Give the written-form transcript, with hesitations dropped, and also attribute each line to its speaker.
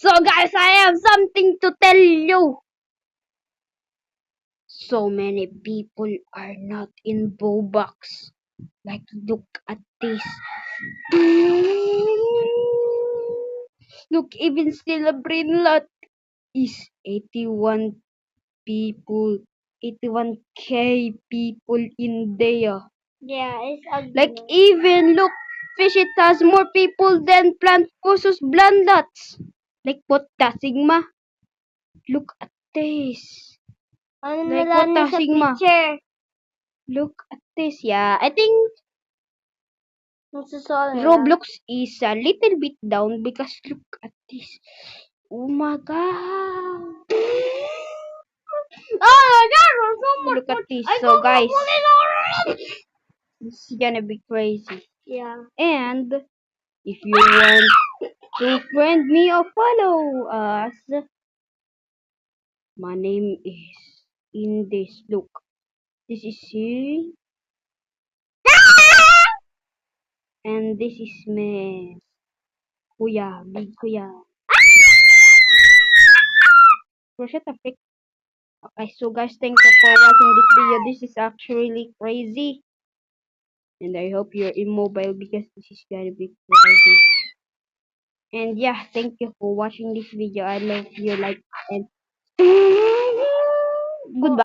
Speaker 1: So guys, I have something to tell you. So many people are not in Bobox. Like, look at this. Look, even still a brain lot is 81 people. 81k people in there.
Speaker 2: Yeah, it's ugly.
Speaker 1: Like, even look, fish it has more people than plant versus blandots. Like, what the Sigma? Look at this.
Speaker 2: Ano
Speaker 1: Like,
Speaker 2: na
Speaker 1: what
Speaker 2: lang
Speaker 1: the
Speaker 2: niya sa
Speaker 1: Sigma?
Speaker 2: picture?
Speaker 1: Look at this. Yeah, I think
Speaker 2: Nagsusolo lang.
Speaker 1: Roblox is a little bit down because look at this. Oh my god.
Speaker 2: Oh my god, there's so much
Speaker 1: Look at
Speaker 2: food.
Speaker 1: this.
Speaker 2: I
Speaker 1: So
Speaker 2: go
Speaker 1: guys,
Speaker 2: already.
Speaker 1: it's gonna be crazy.
Speaker 2: Yeah.
Speaker 1: And if you want to friend me or follow us, my name is in this. Look, this is he, and this is me. Kuya, big kuya. Bro, shut the frick. Okay, so guys, thank you for watching this video. This is actually crazy. And I hope you're immobile because this is gonna be crazy. And yeah, thank you for watching this video. I love you, like, and goodbye.